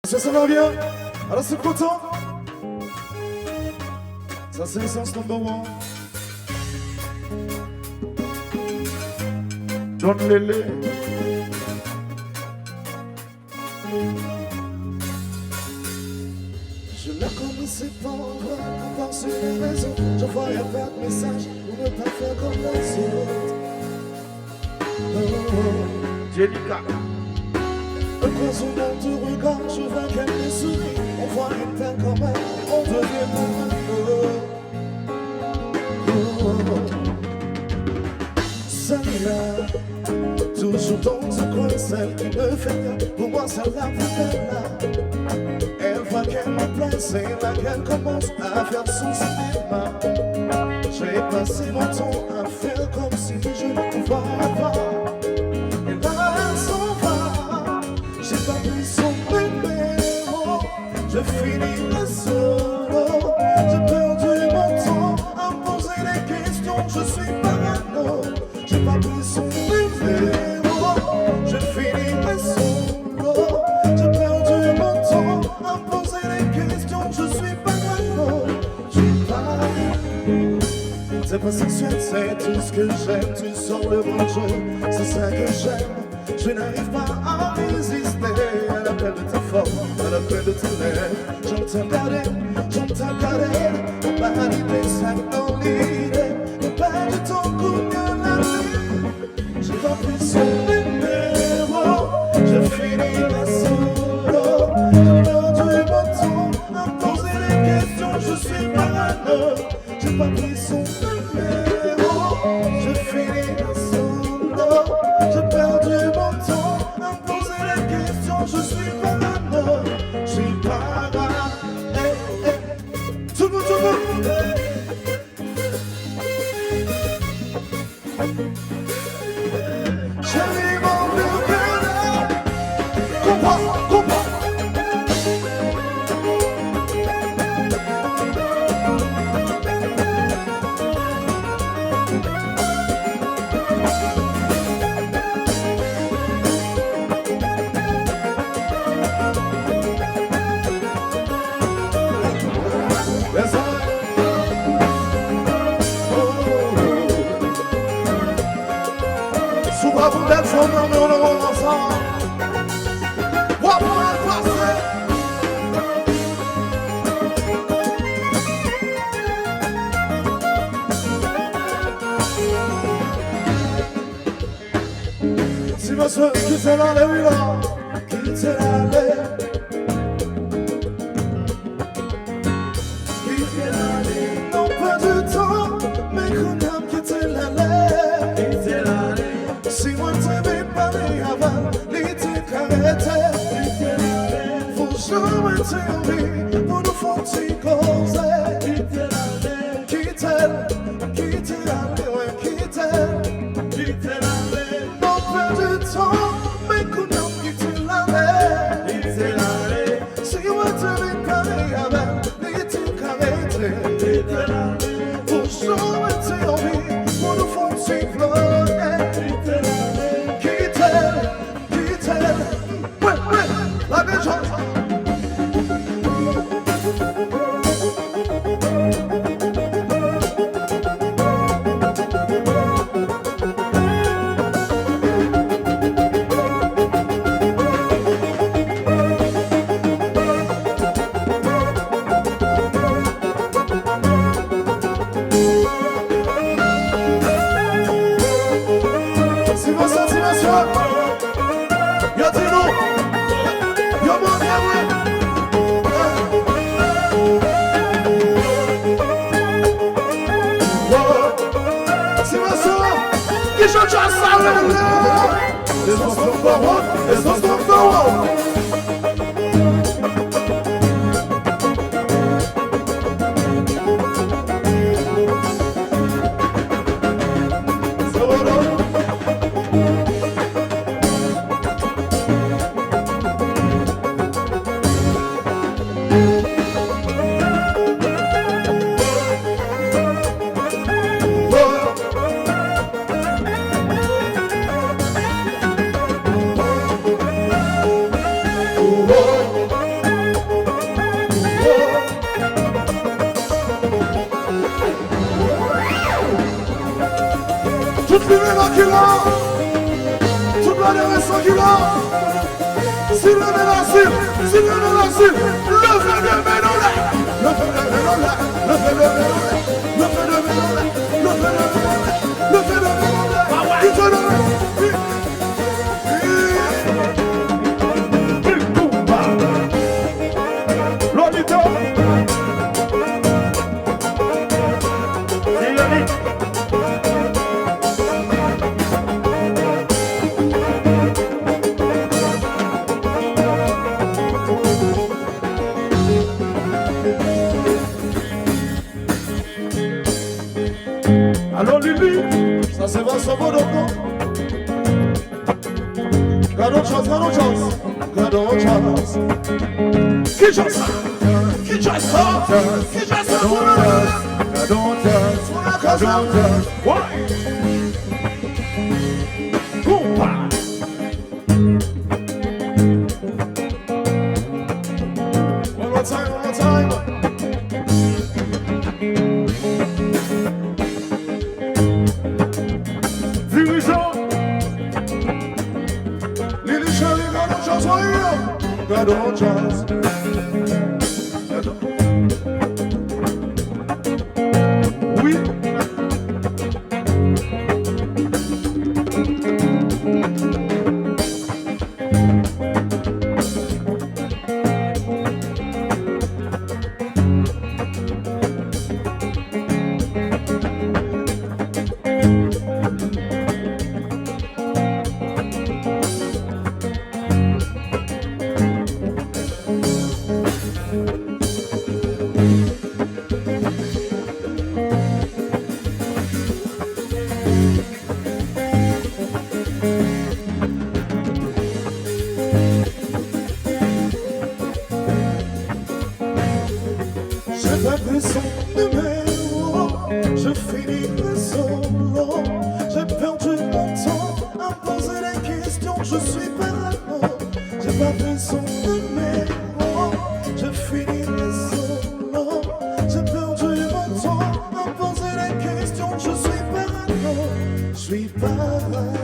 Ça va bien? Alors c'est content? Ça c'est l'essence number one. John Lele. Je l'ai connu, c'est pas vrai, par sur les réseaux. J'envoyais pas de message pour ne pas faire comme les autres. Jellica. Le poison dans ton regard, je vois qu'elle me sourit. On voit une peine quand même, on devient pour celle-là, toujours dans ce coin, celle qui me fait bien. Pour moi, celle-là, plus belle là. Elle voit qu'elle me plaît, c'est là qu'elle commence à faire son cinéma. J'ai passé mon temps à faire comme si je ne pouvais pas. Et là, elle s'en va. J'ai pas pris son numéro. Je finirai solo. J'ai perdu mon temps à me poser des questions. Je suis parano. J'ai pas pris son numéro. Je finirai solo. J'ai perdu mon temps à me poser des questions. Je suis parano. J'ai pas. C'est pas sexuel, c'est tout ce que j'aime. Tu sors le bon jeu, c'est ça que j'aime. Je n'arrive pas à résister à l'appel de ta forme, à l'appel de tes lèvres. J'entends garder, on m'a arrivé ça dans l'idée. On parle de ton coup de la nuit. J'ai pas pris son numéro, je finirai solo. J'ai perdu mon temps à me poser des questions, je suis parano. J'ai pas pris son numéro, je finirai solo. J'ai perdu mon temps à me poser des questions, je suis parano. Je suis parano. Tout le monde, tout le monde. Chérie, mon vieux comprends. Si monsieur quitte l'allée, oui là, quitte l'allée. Quitte l'allée, non pas du temps, mais qu'on a quitté l'allée. Quitte l'allée, si moi t'aimais parler avant, l'été carrété. Quitte l'allée, faut jamais t'aimer, pour nous faire t'y causer. Quitte l'allée, quitte l'allée, ouais, quitte l'allée. Non pas du temps, mais qu'on a quitté l'allée. Quitte l'allée, si moi t'aimais parler avant, l'été carrété. Quitte l'allée, faut jamais t'aimer, pour nous faire t'y causer. Quitte l'allée, ouais, la belle chose. Toutes les mélanges qu'il a, toute la direction qu'il a. S'il le met la cible, s'il le met la cible, levez le mélange là, levez le mélange là, levez le mélange là, levez le mélange là, levez le mélange là, levez le mélange là. Il te le met. Allô Lulu, Ça c'est Vincent Bonobo. Garde autre chose, garde autre chose, garde autre chose. qui chante ça? Qui chasse ça? Qui chasse ça? Sur la casa. Ouais. Compa. One more time, one more time. Dirigeant. Lily Shirley, garde autre chose, voyons. Garde autre chose. Oui. J'ai pas pris son numéro, je finirai solo. J'ai perdu mon temps à poser des questions, je suis parano. J'ai pas pris son numéro, je finirai solo. J'ai perdu mon temps à poser des questions, je suis parano. Je suis parano.